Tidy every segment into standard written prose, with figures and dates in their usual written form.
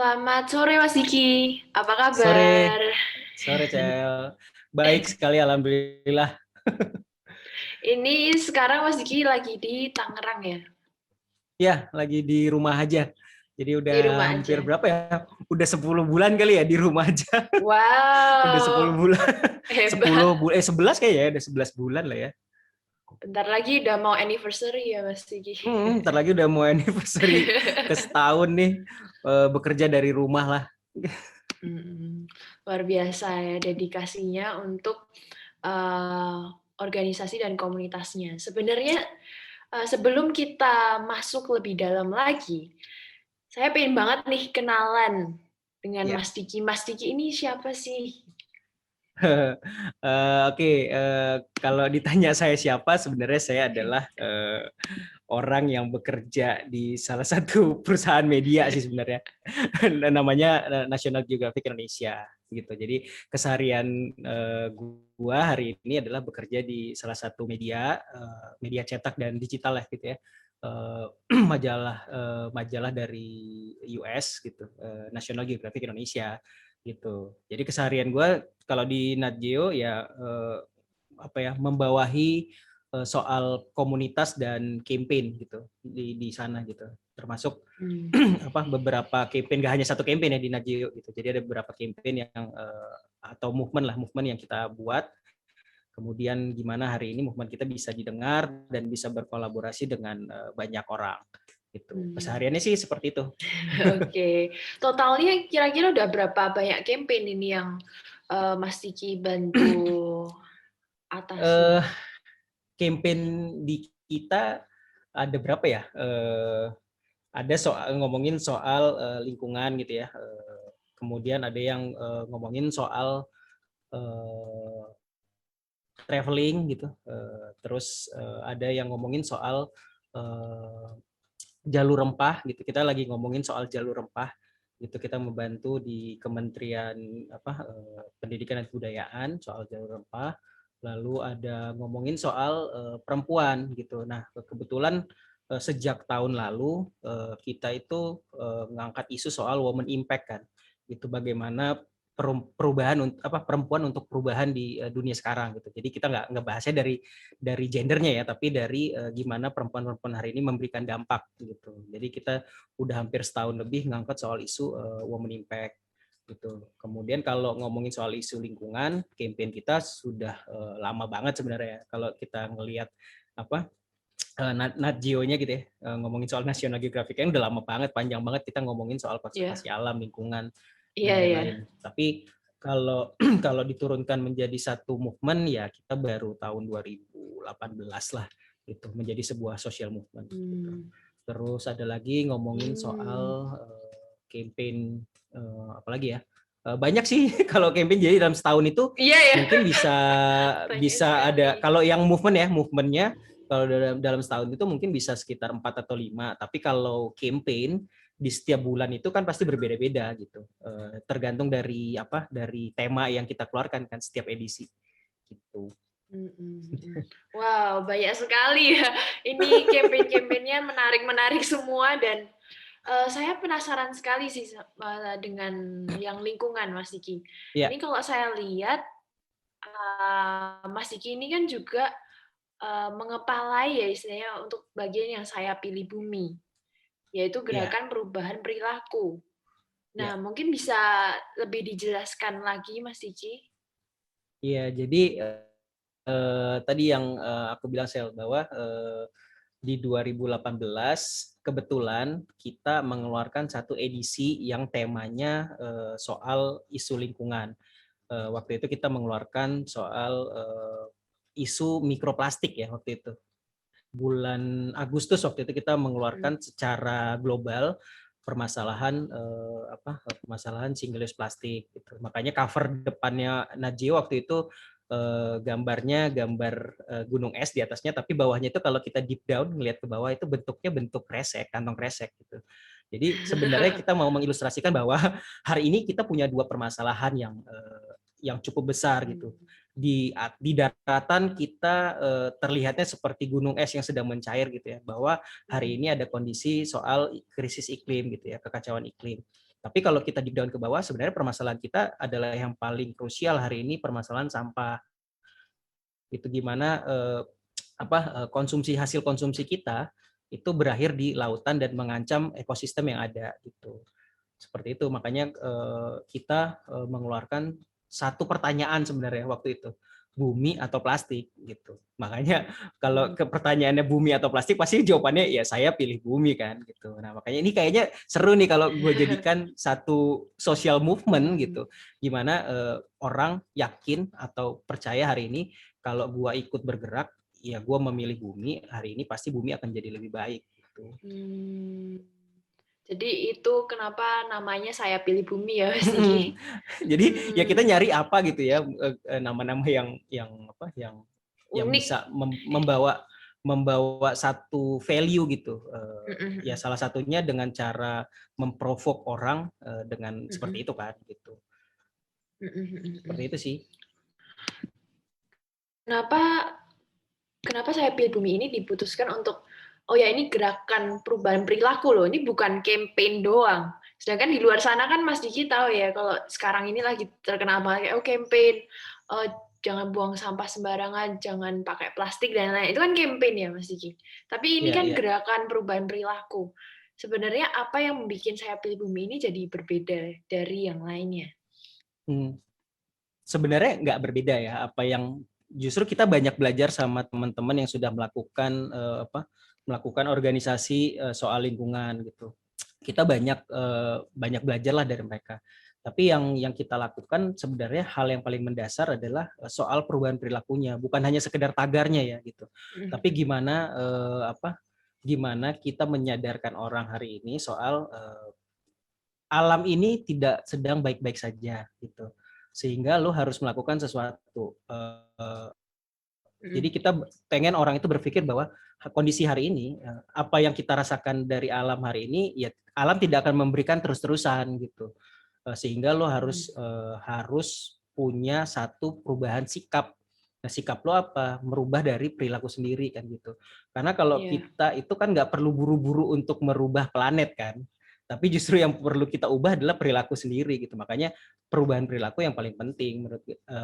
Selamat sore Mas Diki, apa Sore, kabar? sore Cel. Baik sekali, alhamdulillah. Ini sekarang Mas Diki lagi di Tangerang ya? Ya, lagi di rumah aja. Jadi Di udah rumah hampir aja. berapa ya? Udah 10 bulan kali ya di rumah aja. Udah 10 Wow, bulan. 10 hebat. bulan 11 kayak ya, udah 11 bulan lah ya. Bentar lagi udah mau anniversary ya Mas Diki. Ntar lagi udah mau anniversary ke setahun nih bekerja dari rumah lah. Luar biasa ya dedikasinya untuk eh, organisasi dan komunitasnya. Sebenarnya sebelum kita masuk lebih dalam lagi, saya pengen banget nih kenalan dengan Ya. Mas Diki. Mas Diki ini siapa sih? Oke, kalau ditanya saya siapa, sebenarnya saya adalah orang yang bekerja di salah satu perusahaan media sih sebenarnya. Namanya National Geographic Indonesia gitu. Jadi keseharian gua hari ini adalah bekerja di salah satu media media cetak dan digital lah gitu ya. Eh, majalah dari US gitu, National Geographic Indonesia gitu. Jadi keseharian gue kalau di Nat Geo ya apa ya membawahi soal komunitas dan campaign gitu di sana gitu, termasuk Hmm. apa beberapa campaign, gak hanya satu campaign ya di Nat Geo gitu. Jadi ada beberapa campaign yang atau movement yang kita buat. Kemudian gimana hari ini movement kita bisa didengar dan bisa berkolaborasi dengan banyak orang gitu. Hmm. Kesehariannya sih seperti itu. Oke, totalnya kira-kira udah berapa banyak campaign ini yang Mas Diki bantu atasi? eh Campaign di kita ada berapa ya? Ada soal ngomongin soal lingkungan gitu ya. Kemudian ada yang ngomongin soal eh, traveling gitu. Terus ada yang ngomongin soal eh, jalur rempah gitu. Kita lagi ngomongin soal jalur rempah gitu. Kita membantu di Kementerian apa Pendidikan dan Kebudayaan soal jalur rempah. Lalu ada ngomongin soal perempuan gitu. Nah, kebetulan sejak tahun lalu kita itu mengangkat isu soal woman impact kan. Itu bagaimana perubahan apa perempuan untuk perubahan di dunia sekarang gitu. Jadi kita nggak bahasnya dari gendernya ya, tapi dari gimana perempuan-perempuan hari ini memberikan dampak gitu. Jadi kita udah hampir setahun lebih ngangkat soal isu woman impact gitu. Kemudian kalau ngomongin soal isu lingkungan, campaign kita sudah lama banget sebenarnya. Kalau kita ngelihat apa Nat Geo-nya gitu ya, ngomongin soal National Geographic kan udah lama banget, panjang banget kita ngomongin soal Ya, konservasi alam, lingkungan dan iya iya. lain-lain. Tapi kalau kalau diturunkan menjadi satu movement ya kita baru tahun 2018 lah gitu, menjadi sebuah social movement gitu. Hmm. Terus ada lagi ngomongin Hmm. soal campaign apalagi ya. Banyak sih kalau campaign, jadi dalam setahun itu Iya ya, mungkin bisa banyak bisa ada, sekali. kalau yang movement ya, movementnya kalau dalam setahun itu mungkin bisa sekitar 4 atau 5, tapi kalau campaign di setiap bulan itu kan pasti berbeda-beda gitu. Tergantung dari apa, dari tema yang kita keluarkan kan setiap edisi gitu. Wow, banyak sekali ya. Ini campaign-campaignnya menarik-menarik semua dan saya penasaran sekali sih dengan yang lingkungan, Mas Diki. Ya, Ini kalau saya lihat, Mas Diki ini kan juga mengepalai ya istilahnya untuk bagian yang saya pilih bumi, yaitu ya, gerakan perubahan perilaku. Nah, ya. mungkin bisa lebih dijelaskan lagi, Mas Diki? Iya, jadi tadi yang aku bilang Sel, bahwa di 2018 kebetulan kita mengeluarkan satu edisi yang temanya soal isu lingkungan. Waktu itu kita mengeluarkan soal isu mikroplastik ya waktu itu. Bulan Agustus waktu itu kita mengeluarkan secara global permasalahan permasalahan single use plastik gitu. Makanya cover depannya Najio waktu itu gambarnya gambar gunung es di atasnya, tapi bawahnya itu kalau kita deep down ngelihat ke bawah itu bentuknya bentuk kresek, kantong kresek gitu. Jadi sebenarnya kita mau mengilustrasikan bahwa hari ini kita punya dua permasalahan yang cukup besar gitu. Di daratan kita terlihatnya seperti gunung es yang sedang mencair gitu ya, bahwa hari ini ada kondisi soal krisis iklim gitu ya, kekacauan iklim. Tapi kalau kita deep down ke bawah, sebenarnya permasalahan kita adalah yang paling krusial hari ini, permasalahan sampah. Itu gimana konsumsi hasil konsumsi kita itu berakhir di lautan dan mengancam ekosistem yang ada gitu. Seperti itu, makanya kita mengeluarkan satu pertanyaan sebenarnya waktu itu, bumi atau plastik gitu. Makanya kalau ke pertanyaannya bumi atau plastik pasti jawabannya ya saya pilih bumi kan gitu. Nah makanya ini kayaknya seru nih kalau gue jadikan satu social movement gitu, gimana orang yakin atau percaya hari ini kalau gue ikut bergerak, ya gue memilih bumi, hari ini pasti bumi akan jadi lebih baik gitu. Jadi itu kenapa namanya Saya Pilih Bumi ya Mas Diki. Jadi ya kita nyari apa gitu ya, nama-nama yang Unik. bisa membawa satu value gitu. Ya salah satunya dengan cara memprovok orang dengan seperti itu kan gitu. Seperti itu sih. Kenapa Saya Pilih Bumi ini diputuskan untuk oh ya ini gerakan perubahan perilaku loh, ini bukan campaign doang. Sedangkan di luar sana kan Mas Diki tahu ya kalau sekarang ini lagi terkenal banget kayak campaign jangan buang sampah sembarangan, jangan pakai plastik dan lain-lain. Itu kan campaign ya Mas Diki. Tapi ini Ya, kan ya. gerakan perubahan perilaku. Sebenarnya apa yang membuat Saya Pilih Bumi ini jadi berbeda dari yang lainnya? Sebenarnya nggak berbeda ya, apa yang justru kita banyak belajar sama teman-teman yang sudah melakukan organisasi soal lingkungan gitu. Kita banyak belajar lah dari mereka. Tapi yang kita lakukan sebenarnya hal yang paling mendasar adalah soal perubahan perilakunya, bukan hanya sekedar tagarnya ya gitu. Tapi gimana kita menyadarkan orang hari ini soal alam ini tidak sedang baik-baik saja gitu. Sehingga lo harus melakukan sesuatu. Jadi kita pengen orang itu berpikir bahwa kondisi hari ini, apa yang kita rasakan dari alam hari ini, ya alam tidak akan memberikan terus-terusan gitu. Sehingga lo harus punya satu perubahan sikap. Nah, sikap lo apa? Merubah dari perilaku sendiri kan gitu. Karena kalau kita itu kan nggak perlu buru-buru untuk merubah planet kan. Tapi justru yang perlu kita ubah adalah perilaku sendiri gitu. Makanya perubahan perilaku yang paling penting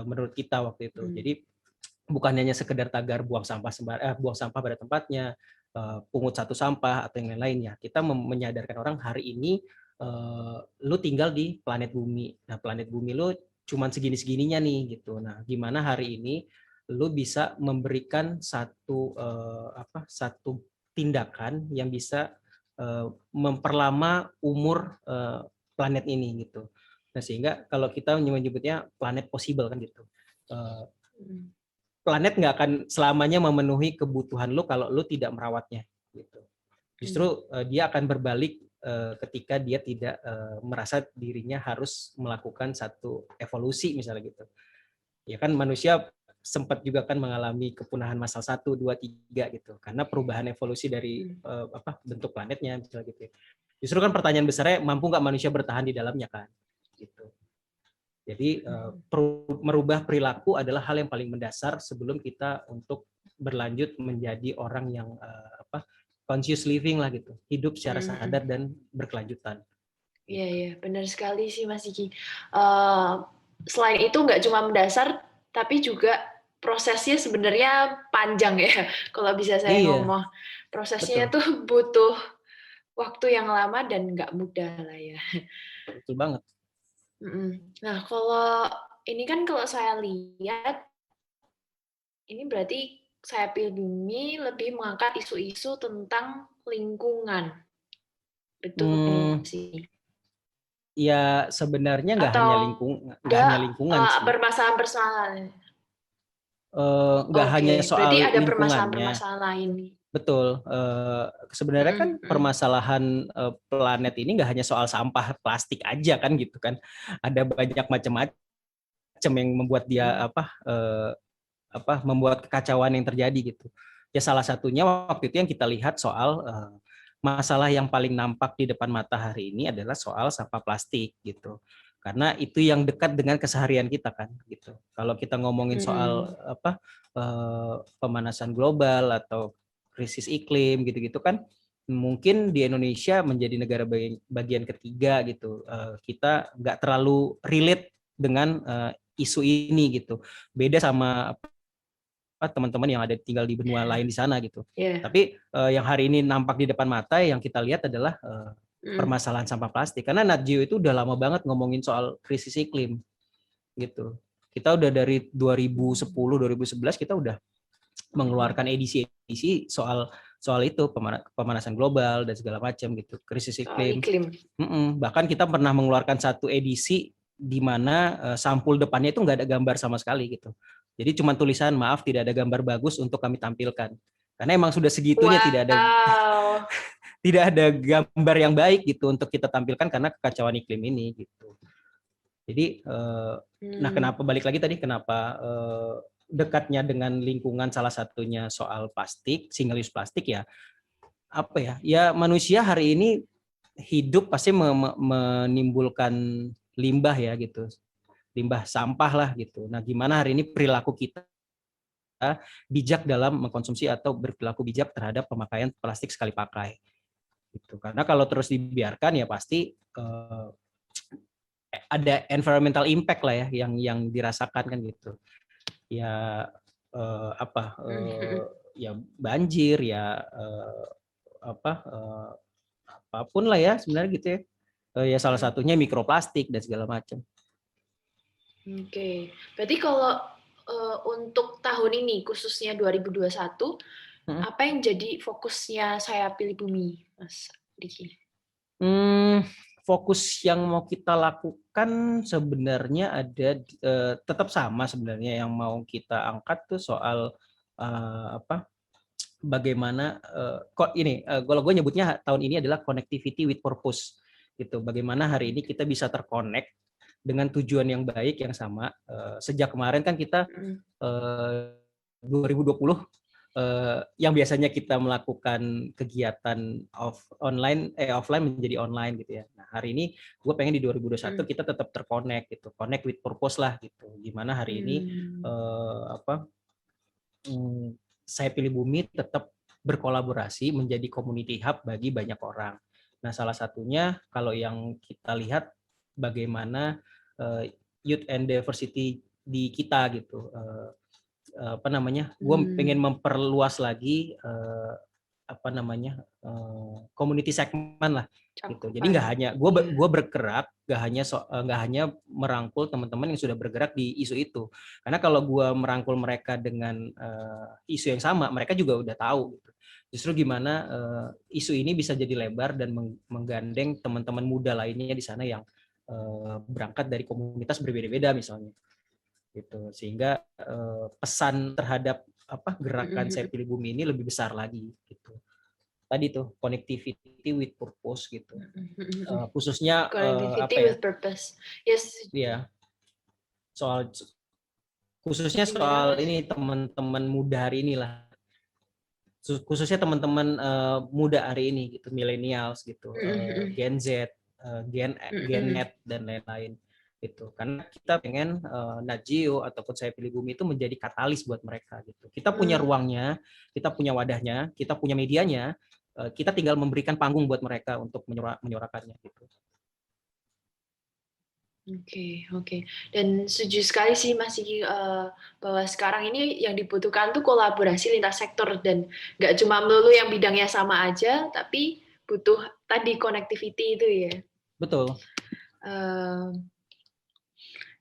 menurut kita waktu itu. Jadi bukan hanya sekedar tagar buang sampah pada tempatnya, pungut satu sampah atau yang lain-lainnya. Kita menyadarkan orang hari ini lu tinggal di planet bumi. Nah, planet bumi lu cuman segini-segininya nih gitu. Nah, gimana hari ini lu bisa memberikan satu tindakan yang bisa memperlama umur planet ini gitu. Nah, sehingga kalau kita menyebutnya planet possible kan gitu. Planet nggak akan selamanya memenuhi kebutuhan lu kalau lu tidak merawatnya gitu. Justru dia akan berbalik ketika dia tidak merasa dirinya harus melakukan satu evolusi misalnya gitu. Ya kan manusia sempat juga kan mengalami kepunahan massal 1, 2, 3 gitu. Karena perubahan evolusi dari bentuk planetnya misalnya gitu. Justru kan pertanyaan besarnya mampu nggak manusia bertahan di dalamnya kan gitu. Jadi merubah perilaku adalah hal yang paling mendasar sebelum kita untuk berlanjut menjadi orang yang conscious living lah gitu, hidup secara sadar dan berkelanjutan. Iya, iya, benar sekali sih Mas Diki. Selain itu nggak cuma mendasar, tapi juga prosesnya sebenarnya panjang ya. Kalau bisa saya ngomong, prosesnya tuh butuh waktu yang lama dan nggak mudah lah ya. Betul banget. Nah, kalau ini kan kalau saya lihat, ini berarti Saya Pilih Bumi lebih mengangkat isu-isu tentang lingkungan. Betul sih. Ya sebenarnya nggak Atau hanya lingkungan sih. permasalahan-permasalahan. Nggak hanya soal berarti ada lingkungannya. permasalahan-permasalahan lain. Betul. Sebenarnya kan permasalahan planet ini nggak hanya soal sampah plastik aja kan gitu kan. Ada banyak macam-macam yang membuat dia membuat kekacauan yang terjadi gitu. Ya salah satunya waktu itu yang kita lihat soal masalah yang paling nampak di depan mata hari ini adalah soal sampah plastik gitu. Karena itu yang dekat dengan keseharian kita kan gitu. Kalau kita ngomongin soal pemanasan global atau krisis iklim gitu-gitu kan mungkin di Indonesia menjadi negara bagian ketiga gitu. Kita nggak terlalu relate dengan isu ini gitu. Beda sama teman-teman yang ada tinggal di benua lain di sana gitu. Yeah. Tapi yang hari ini nampak di depan mata yang kita lihat adalah permasalahan sampah plastik. Karena Nat Geo itu udah lama banget ngomongin soal krisis iklim gitu. Kita udah dari 2010, 2011 kita udah mengeluarkan edisi-edisi soal itu pemanasan global dan segala macam gitu, krisis iklim. Bahkan kita pernah mengeluarkan satu edisi di mana sampul depannya itu nggak ada gambar sama sekali gitu. Jadi cuma tulisan maaf tidak ada gambar bagus untuk kami tampilkan. Karena emang sudah segitunya tidak ada gambar yang baik gitu untuk kita tampilkan karena kekacauan iklim ini gitu. Jadi nah kenapa balik lagi tadi kenapa dekatnya dengan lingkungan salah satunya soal plastik, single use plastik ya. Apa ya? Ya manusia hari ini hidup pasti menimbulkan limbah ya gitu. Limbah sampah lah gitu. Nah, gimana hari ini perilaku kita bijak dalam mengkonsumsi atau berperilaku bijak terhadap pemakaian plastik sekali pakai. Gitu. Karena kalau terus dibiarkan ya pasti ada environmental impact lah ya yang dirasakan kan gitu. Ya ya banjir ya apapun lah ya sebenarnya gitu ya. Ya salah satunya mikroplastik dan segala macam. Oke. Berarti kalau untuk tahun ini khususnya 2021 apa yang jadi fokusnya Saya Pilih Bumi, Mas Diki? Fokus yang mau kita lakukan sebenarnya ada tetap sama sebenarnya yang mau kita angkat tuh soal bagaimana kok ini kalau gue nyebutnya tahun ini adalah connectivity with purpose gitu. Bagaimana hari ini kita bisa terkonek dengan tujuan yang baik yang sama. Sejak kemarin kan kita 2020 yang biasanya kita melakukan kegiatan offline menjadi online gitu ya. Nah, hari ini gue pengen di 2021 kita tetap terkonek gitu, connect with purpose lah gitu. Gimana hari ini Saya Pilih Bumi tetap berkolaborasi menjadi community hub bagi banyak orang. Nah, salah satunya kalau yang kita lihat bagaimana youth and diversity di kita gitu. Gue pengen memperluas lagi community segment lah gitu. Jadi nggak hanya gue bergerak, nggak hanya merangkul teman-teman yang sudah bergerak di isu itu. Karena kalau gue merangkul mereka dengan isu yang sama, mereka juga udah tahu gitu. Justru gimana isu ini bisa jadi lebar dan menggandeng teman-teman muda lainnya di sana yang berangkat dari komunitas berbeda-beda misalnya gitu, sehingga pesan terhadap gerakan Saya Pilih Bumi ini lebih besar lagi gitu. Tadi tuh connectivity with purpose gitu. Khususnya connectivity with purpose. Yes. Iya. Khususnya soal ini teman-teman muda hari inilah. Khususnya teman-teman muda hari ini gitu, millennials gitu, Gen Z, Gen Net dan lain-lain gitu. Karena kita pengen Nat Geo ataupun Saya Pilih Bumi itu menjadi katalis buat mereka gitu. Kita punya ruangnya, kita punya wadahnya, kita punya medianya, kita tinggal memberikan panggung buat mereka untuk menyuarakannya gitu. Oke. Dan setuju sekali sih Mas Iki bahwa sekarang ini yang dibutuhkan tuh kolaborasi lintas sektor dan nggak cuma melulu yang bidangnya sama aja, tapi butuh tadi connectivity itu ya. Betul.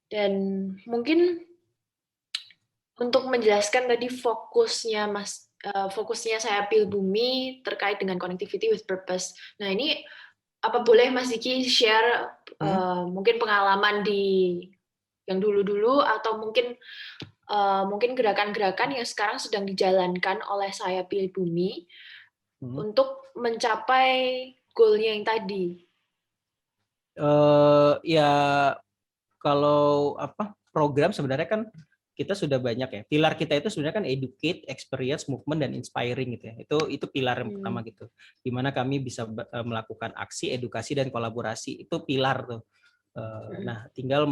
Dan mungkin untuk menjelaskan tadi fokusnya Saya Pilih Bumi terkait dengan connectivity with purpose. Nah ini apa boleh Mas Diki share mungkin pengalaman di yang dulu-dulu atau mungkin gerakan-gerakan yang sekarang sedang dijalankan oleh Saya Pilih Bumi untuk mencapai goalnya yang tadi? Ya kalau program sebenarnya kan kita sudah banyak ya. Pilar kita itu sebenarnya kan educate, experience, movement, dan inspiring gitu ya. Itu pilar yang pertama gitu. Dimana kami bisa melakukan aksi, edukasi, dan kolaborasi. Itu pilar tuh. Nah, tinggal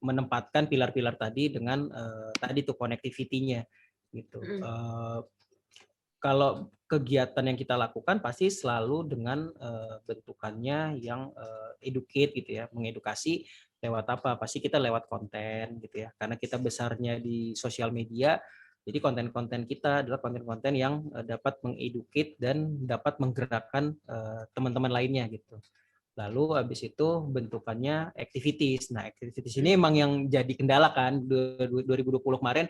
menempatkan pilar-pilar tadi dengan tadi tuh connectivity-nya gitu. kalau kegiatan yang kita lakukan pasti selalu dengan bentukannya yang educate gitu ya, mengedukasi lewat apa? Pasti kita lewat konten gitu ya. Karena kita besarnya di sosial media, jadi konten-konten kita adalah konten-konten yang dapat mengeducate dan dapat menggerakkan teman-teman lainnya gitu. Lalu habis itu bentukannya activities. Nah, activities ini emang yang jadi kendala kan 2020 kemarin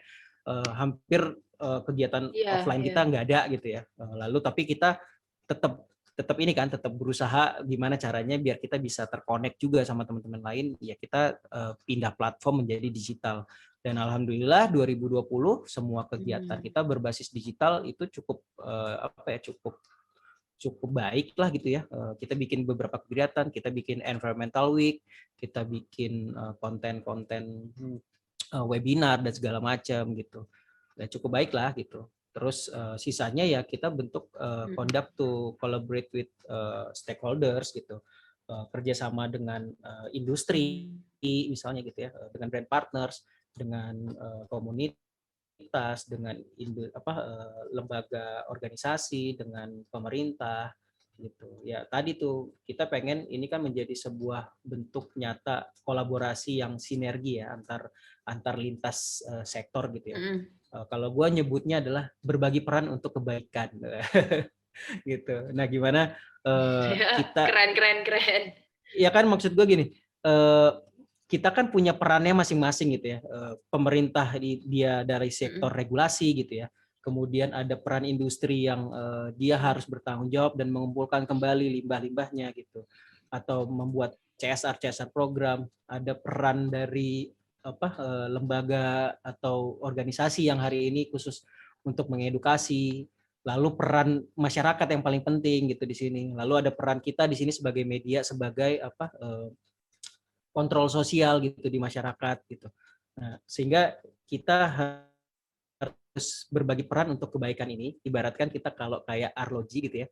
hampir kegiatan Iya, offline iya. kita nggak ada gitu ya. Lalu tapi kita tetap tetap ini kan tetap berusaha gimana caranya biar kita bisa terkonek juga sama teman-teman lain, ya kita pindah platform menjadi digital. Dan alhamdulillah 2020 semua kegiatan kita berbasis digital itu cukup cukup cukup baik lah gitu ya. Kita bikin beberapa kegiatan, kita bikin environmental week, kita bikin konten-konten webinar dan segala macam gitu. Dan cukup baik lah gitu. Terus sisanya ya kita bentuk conduct to collaborate with stakeholders gitu. Kerjasama dengan industri misalnya gitu ya, dengan brand partners, dengan komunitas, dengan lembaga organisasi, dengan pemerintah gitu. Ya tadi tuh kita pengen ini kan menjadi sebuah bentuk nyata kolaborasi yang sinergi ya antar lintas sektor gitu ya. Kalau gue nyebutnya adalah berbagi peran untuk kebaikan gitu. Nah gimana kita Keren, keren, keren. ya kan maksud gue gini, kita kan punya perannya masing-masing gitu ya. Pemerintah dia dari sektor regulasi gitu ya. Kemudian ada peran industri yang dia harus bertanggung jawab dan mengumpulkan kembali limbah-limbahnya gitu. Atau membuat CSR program. Ada peran dari lembaga atau organisasi yang hari ini khusus untuk mengedukasi. Lalu peran masyarakat yang paling penting gitu di sini. Lalu ada peran kita di sini sebagai media, sebagai kontrol sosial gitu di masyarakat gitu. Nah, sehingga kita harus berbagi peran untuk kebaikan ini. Ibaratkan kita kalau kayak arloji gitu ya,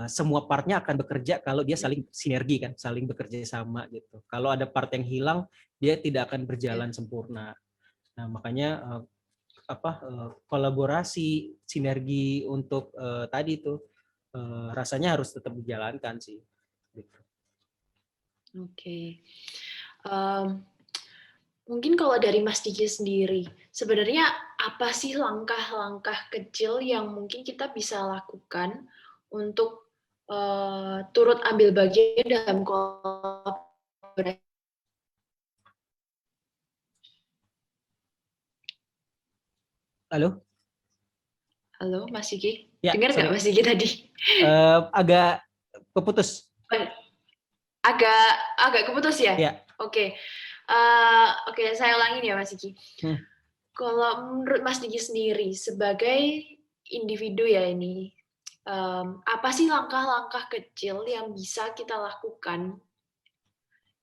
semua partnya akan bekerja kalau dia saling sinergi kan, saling bekerja sama gitu. Kalau ada part yang hilang, dia tidak akan berjalan sempurna. Nah, makanya kolaborasi, sinergi untuk tadi tuh rasanya harus tetap dijalankan sih. Gitu. Oke. Mungkin kalau dari Mas Diki sendiri, sebenarnya apa sih langkah-langkah kecil yang mungkin kita bisa lakukan untuk turut ambil bagian dalam kolaborasi? Halo? Halo, Mas Diki? Ya, Dengar nggak sorry. Mas Diki tadi? Agak keputus. Agak keputus ya? Ya. Oke. Oke, saya ulangin ya Mas Diki. Kalau menurut Mas Diki sendiri, sebagai individu ya ini, apa sih langkah-langkah kecil yang bisa kita lakukan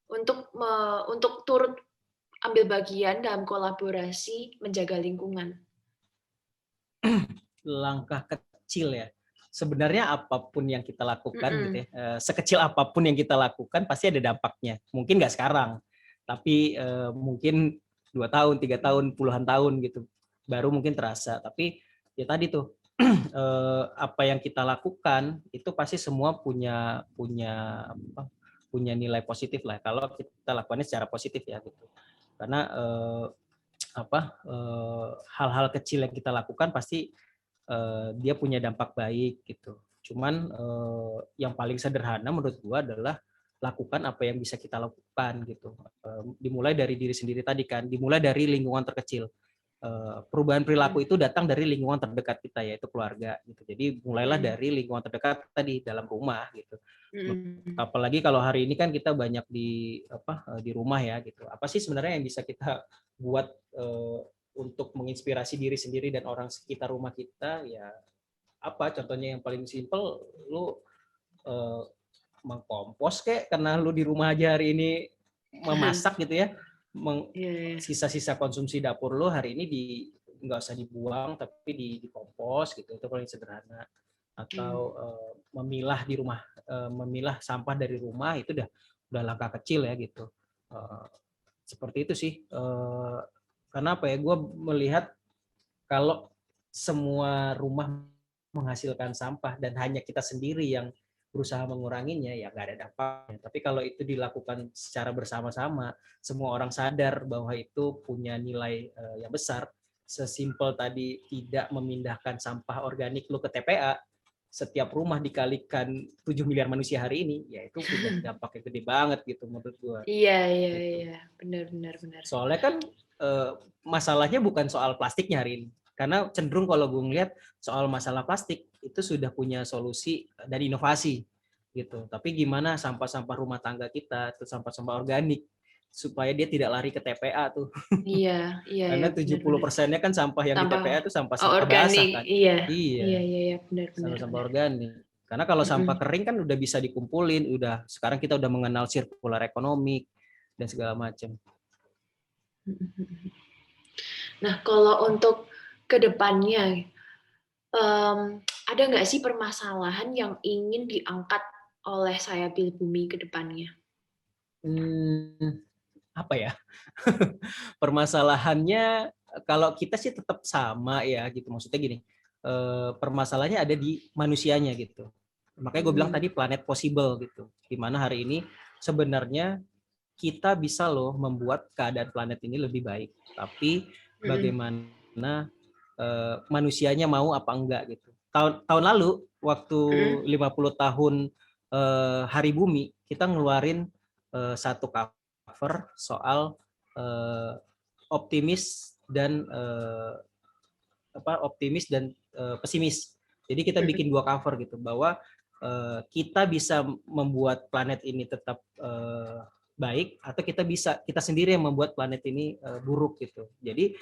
untuk turut ambil bagian dalam kolaborasi menjaga lingkungan? Langkah kecil ya. Sebenarnya apapun yang kita lakukan gitu ya, sekecil apapun yang kita lakukan pasti ada dampaknya. Mungkin nggak sekarang, tapi mungkin 2 tahun, 3 tahun, puluhan tahun gitu, baru mungkin terasa. Tapi ya tadi tuh apa yang kita lakukan itu pasti semua punya nilai positif lah. Kalau kita lakukannya secara positif ya gitu. Karena hal-hal kecil yang kita lakukan pasti dia punya dampak baik gitu. Cuman yang paling sederhana menurut gua adalah lakukan apa yang bisa kita lakukan gitu. Dimulai dari diri sendiri tadi kan, dimulai dari lingkungan terkecil. Perubahan perilaku itu datang dari lingkungan terdekat kita yaitu keluarga gitu. Jadi mulailah dari lingkungan terdekat tadi dalam rumah gitu. Apalagi kalau hari ini kan kita banyak di rumah ya gitu. Apa sih sebenarnya yang bisa kita buat untuk menginspirasi diri sendiri dan orang sekitar rumah kita? Ya apa contohnya yang paling simpel, lu mengkompos kayak karena lu di rumah aja hari ini memasak gitu ya, sisa-sisa konsumsi dapur lu hari ini nggak usah dibuang tapi dikompos gitu, itu paling sederhana. Atau memilah di rumah, memilah sampah dari rumah itu udah langkah kecil ya gitu. Seperti itu sih. Karena apa ya, gue melihat kalau semua rumah menghasilkan sampah dan hanya kita sendiri yang berusaha menguranginya, ya nggak ada dampaknya. Tapi kalau itu dilakukan secara bersama-sama, semua orang sadar bahwa itu punya nilai yang besar, sesimpel tadi tidak memindahkan sampah organik lu ke TPA, setiap rumah dikalikan 7 miliar manusia hari ini, ya itu udah dampaknya gede banget gitu menurut gua. Iya, iya, Gitu. iya. Benar, benar, benar. Soalnya kan masalahnya bukan soal plastiknya hari ini. Karena cenderung kalau gue ngeliat soal masalah plastik itu sudah punya solusi dan inovasi gitu. Tapi gimana sampah-sampah rumah tangga kita, itu sampah-sampah organik supaya dia tidak lari ke TPA tuh. Iya, iya, iya, Karena benar, 70% benar. kan sampah yang di Sampah TPA itu sampah-sampah basah organik, kan. iya, iya, Iya, iya, iya, benar, benar, sampah-sampah benar. organik. Karena kalau sampah Mm-mm. kering kan udah bisa dikumpulin, udah sekarang kita udah mengenal sirkular ekonomi dan segala macam. Nah, kalau untuk kedepannya, ada nggak sih permasalahan yang ingin diangkat oleh Saya Pilih Bumi ke depannya? Apa ya? Permasalahannya kalau kita sih tetap sama ya gitu. Maksudnya gini, permasalahannya ada di manusianya gitu. Makanya gue bilang tadi planet possible gitu. Dimana hari ini sebenarnya kita bisa loh membuat keadaan planet ini lebih baik. Tapi bagaimana manusianya mau apa enggak gitu. Tahun lalu waktu 50 tahun Hari Bumi, kita ngeluarin satu cover soal optimis dan pesimis. Jadi kita bikin dua cover gitu bahwa kita bisa membuat planet ini tetap baik atau kita sendiri yang membuat planet ini buruk gitu. Jadi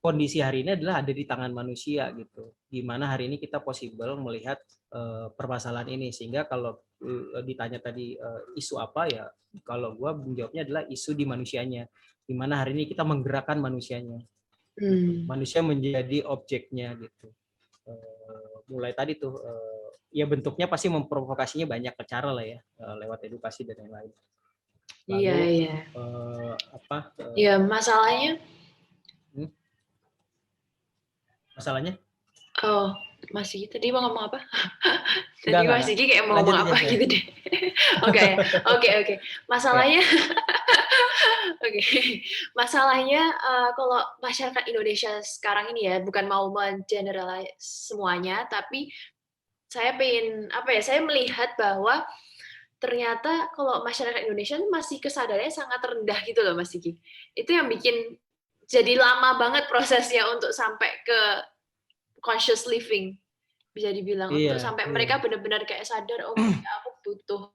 kondisi hari ini adalah ada di tangan manusia gitu. Gimana hari ini kita possible melihat permasalahan ini sehingga kalau ditanya tadi isu apa ya, kalau gue menjawabnya adalah isu di manusianya. Gimana hari ini kita menggerakkan manusianya. Gitu. Manusia menjadi objeknya gitu. Mulai tadi tuh ya bentuknya pasti memprovokasinya banyak cara lah ya lewat edukasi dan lain-lain. Iya, Lalu iya. apa? Iya, masalahnya. Masalahnya? Oh, Mas Sigi tadi mau ngomong apa? Tadi Mas Enggak. Sigi kayak mau Lanjut ngomong aja apa saya. gitu deh. Oke, oke, oke. Ya. Masalahnya, oke. Masalahnya kalau masyarakat Indonesia sekarang ini ya, bukan mau mengeneralize semuanya, tapi saya pengen apa ya? Saya melihat bahwa ternyata kalau masyarakat Indonesia masih kesadarannya sangat rendah gitu loh, Mas Sigi. Itu yang bikin jadi lama banget prosesnya untuk sampai ke conscious living, bisa dibilang, untuk Iya, sampai iya. mereka benar-benar kayak sadar, oh ya aku butuh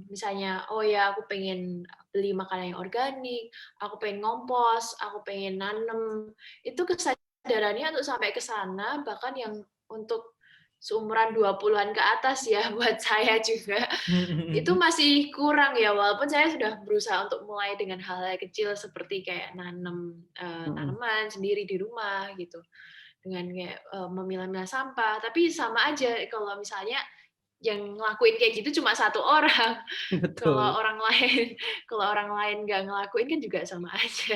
misalnya, oh ya aku pengen beli makanan yang organik, aku pengen ngompos, aku pengen nanem. Itu kesadarannya untuk sampai ke sana, bahkan yang untuk seumuran 20-an ke atas ya, buat saya juga, itu masih kurang ya, walaupun saya sudah berusaha untuk mulai dengan hal-hal kecil seperti kayak nanem tanaman sendiri di rumah gitu, dengan kayak memilah-milah sampah. Tapi sama aja kalau misalnya yang ngelakuin kayak gitu cuma satu orang. Betul. Kalau orang lain kalau orang lain nggak ngelakuin kan juga sama aja.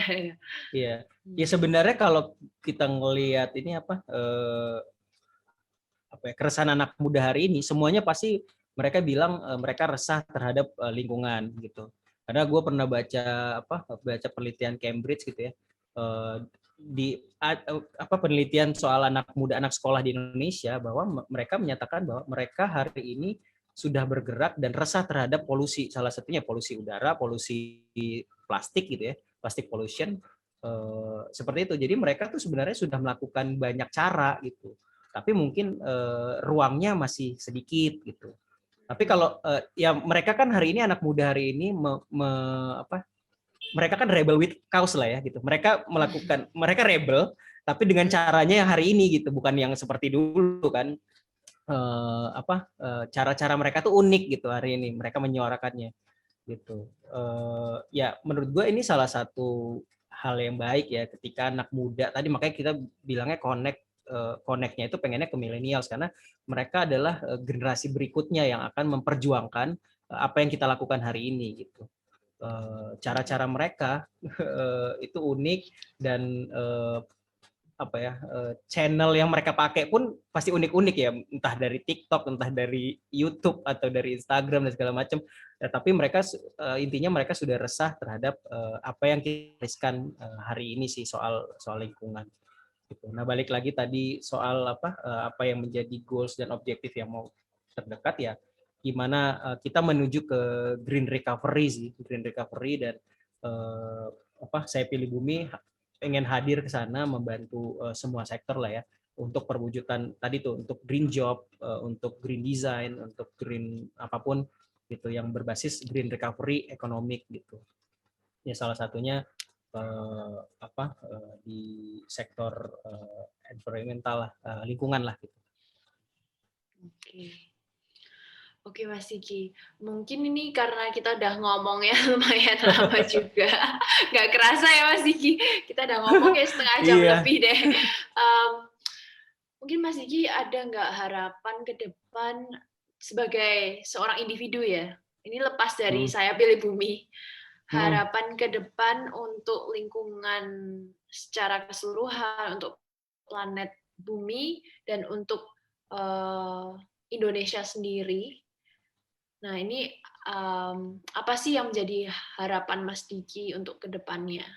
Iya. Ya sebenarnya kalau kita ngelihat ini keresahan anak muda hari ini, semuanya pasti mereka bilang mereka resah terhadap lingkungan gitu. Karena gue pernah baca penelitian Cambridge gitu ya. Penelitian soal anak muda, anak sekolah di Indonesia, bahwa mereka menyatakan bahwa mereka hari ini sudah bergerak dan resah terhadap polusi, salah satunya polusi udara, polusi plastik gitu ya, plastik pollution, seperti itu. Jadi mereka tuh sebenarnya sudah melakukan banyak cara gitu, tapi mungkin ruangnya masih sedikit gitu. Tapi kalau ya mereka kan hari ini, anak muda hari ini mereka kan rebel with cause lah ya gitu. Mereka rebel tapi dengan caranya yang hari ini gitu, bukan yang seperti dulu kan. Cara-cara mereka tuh unik gitu hari ini, mereka menyuarakannya gitu. Ya menurut gue ini salah satu hal yang baik ya ketika anak muda tadi, makanya kita bilangnya connect-nya itu pengennya ke millennials karena mereka adalah generasi berikutnya yang akan memperjuangkan apa yang kita lakukan hari ini gitu. Cara-cara mereka itu unik dan apa ya, channel yang mereka pakai pun pasti unik-unik ya, entah dari TikTok, entah dari YouTube atau dari Instagram dan segala macam. Ya, tapi mereka intinya mereka sudah resah terhadap apa yang kita tuliskan hari ini sih soal lingkungan. Gitu. Nah, balik lagi tadi soal apa yang menjadi goals dan objektif yang mau terdekat ya, gimana kita menuju ke green recovery sih, green recovery dan saya pilih bumi pengen hadir ke sana membantu semua sektor lah ya untuk perwujudan tadi tuh, untuk green job, untuk green design, untuk green apapun gitu yang berbasis green recovery ekonomik gitu. Ya salah satunya di sektor environmental lah, lingkungan lah gitu. Oke. Oke Mas Diki, mungkin ini karena kita udah ngomong ya lumayan lama juga. Nggak kerasa ya Mas Diki, kita udah ngomong kayak setengah jam Iya. lebih deh. Mungkin Mas Diki ada nggak harapan ke depan sebagai seorang individu ya? Ini lepas dari saya pilih bumi. Harapan ke depan untuk lingkungan secara keseluruhan, untuk planet bumi, dan untuk Indonesia sendiri. Nah, ini apa sih yang menjadi harapan Mas Diki untuk ke depannya?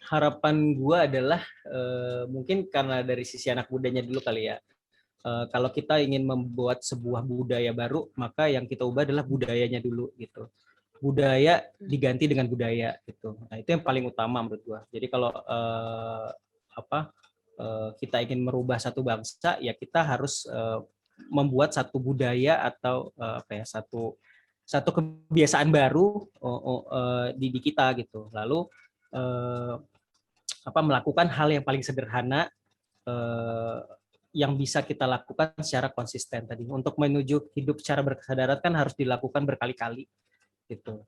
Harapan gue adalah mungkin karena dari sisi anak mudanya dulu kali ya. Kalau kita ingin membuat sebuah budaya baru, maka yang kita ubah adalah budayanya dulu gitu. Budaya diganti dengan budaya gitu. Nah, itu yang paling utama menurut gue. Jadi kalau kita ingin merubah satu bangsa, ya kita harus membuat satu budaya atau satu kebiasaan baru di kita gitu. Lalu melakukan hal yang paling sederhana yang bisa kita lakukan secara konsisten tadi. Untuk menuju hidup secara berkesadaran kan harus dilakukan berkali-kali gitu.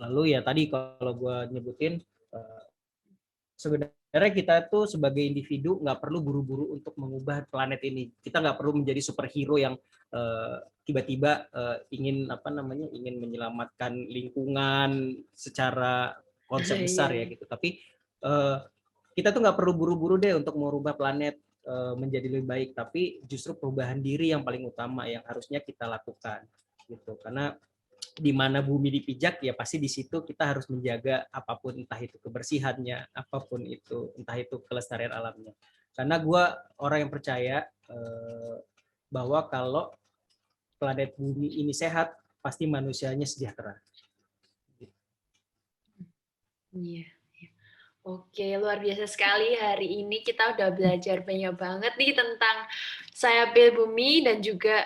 Lalu ya tadi kalau gue nyebutin sebenarnya kita tuh sebagai individu nggak perlu buru-buru untuk mengubah planet ini. Kita nggak perlu menjadi superhero yang tiba-tiba ingin ingin menyelamatkan lingkungan secara konsep besar ya gitu. Tapi kita tuh nggak perlu buru-buru deh untuk merubah planet menjadi lebih baik. Tapi justru perubahan diri yang paling utama yang harusnya kita lakukan gitu. Karena di mana bumi dipijak ya pasti di situ kita harus menjaga apapun, entah itu kebersihannya, apapun itu, entah itu kelestarian alamnya. Karena gue orang yang percaya bahwa kalau planet bumi ini sehat pasti manusianya sejahtera. Iya. Oke, luar biasa sekali hari ini kita udah belajar banyak banget nih tentang Saya Pilih Bumi dan juga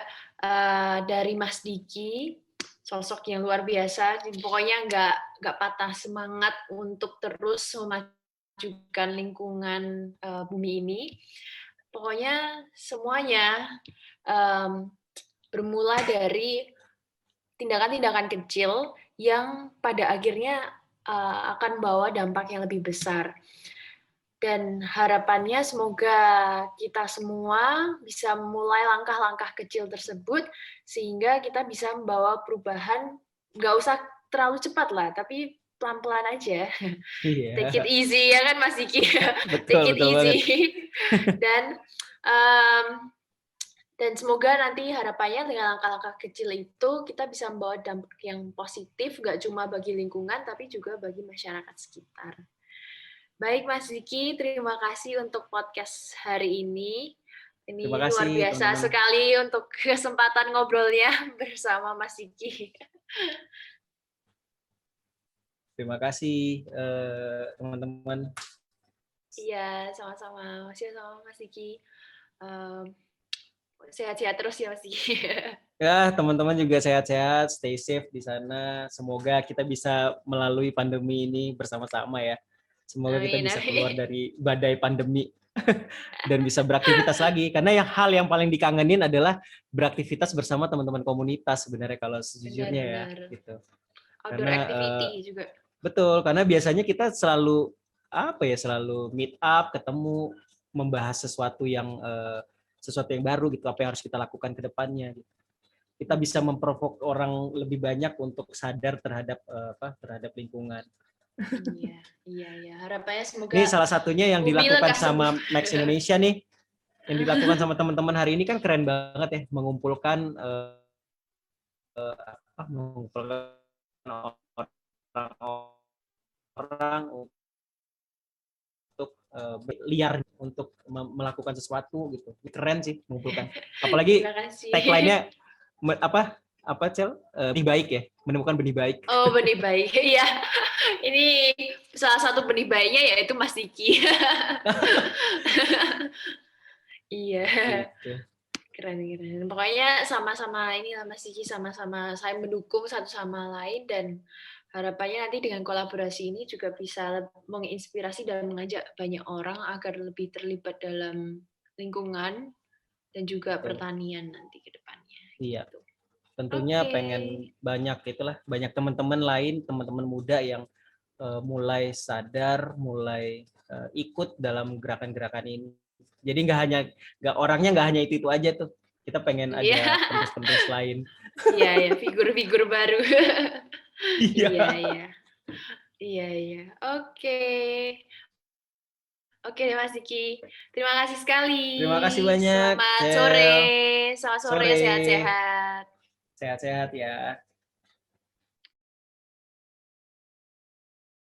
dari Mas Diki, sosok yang luar biasa. Pokoknya nggak patah semangat untuk terus memajukan lingkungan bumi ini. Pokoknya semuanya bermula dari tindakan-tindakan kecil yang pada akhirnya akan bawa dampak yang lebih besar. Dan harapannya semoga kita semua bisa memulai langkah-langkah kecil tersebut sehingga kita bisa membawa perubahan, nggak usah terlalu cepat lah, tapi pelan-pelan aja. Iya. Take it easy ya kan Mas Diki? Betul, Take it betul easy. banget. Dan semoga nanti harapannya dengan langkah-langkah kecil itu kita bisa membawa dampak yang positif, nggak cuma bagi lingkungan, tapi juga bagi masyarakat sekitar. Baik Mas Diki, terima kasih untuk podcast hari ini. Terima Ini luar kasih biasa teman-teman. sekali untuk kesempatan ngobrolnya bersama Mas Diki. Terima kasih teman-teman. Iya, sama-sama. Masih sama Mas Diki. Sehat-sehat terus ya Mas Diki. Ya, teman-teman juga sehat-sehat, stay safe di sana. Semoga kita bisa melalui pandemi ini bersama-sama ya. Semoga kita Amin, bisa keluar amin. dari badai pandemi dan bisa beraktivitas lagi. Karena hal yang paling dikangenin adalah beraktivitas bersama teman-teman komunitas sebenarnya kalau sejujurnya ya, Benar-benar. gitu. Outdoor Karena activity juga. betul, karena biasanya kita selalu selalu meet up, ketemu, membahas sesuatu yang baru gitu, apa yang harus kita lakukan ke depannya. Gitu. Kita bisa memprovok orang lebih banyak untuk sadar terhadap terhadap lingkungan. Iya, iya, iya. Harapannya semoga Ini salah satunya yang bumi dilakukan lekas sama sembuh. Max Indonesia nih, yang dilakukan sama teman-teman hari ini kan keren banget ya, mengumpulkan mengumpulkan orang-orang untuk liar untuk melakukan sesuatu gitu. Ini keren sih mengumpulkan. Terima Apalagi kasih. tagline-nya apa Cel? Benih baik ya, menemukan benih baik. Oh, benih baik. Iya. Ini salah satu benih baiknya yaitu Mas Diki. Iya. Gitu. Keren, keren. Pokoknya sama-sama ini lah Mas Diki, sama-sama saya mendukung satu sama lain dan harapannya nanti dengan kolaborasi ini juga bisa menginspirasi dan mengajak banyak orang agar lebih terlibat dalam lingkungan dan juga Betul. pertanian nanti ke depannya. Iya. Gitu. Tentunya Oke. pengen banyak teman-teman lain, teman-teman muda yang mulai sadar, mulai ikut dalam gerakan-gerakan ini. Jadi nggak orangnya nggak hanya itu aja tuh. Kita pengen Iya. ada penerus-penerus lain. Iya, ya, figur-figur baru. Iya. Iya, iya. Iya, iya. Oke. Oke deh Mas Diki. Terima kasih sekali. Terima kasih banyak, Selamat Cel. sore. Selamat sore, Sore. sehat-sehat. Sehat-sehat ya.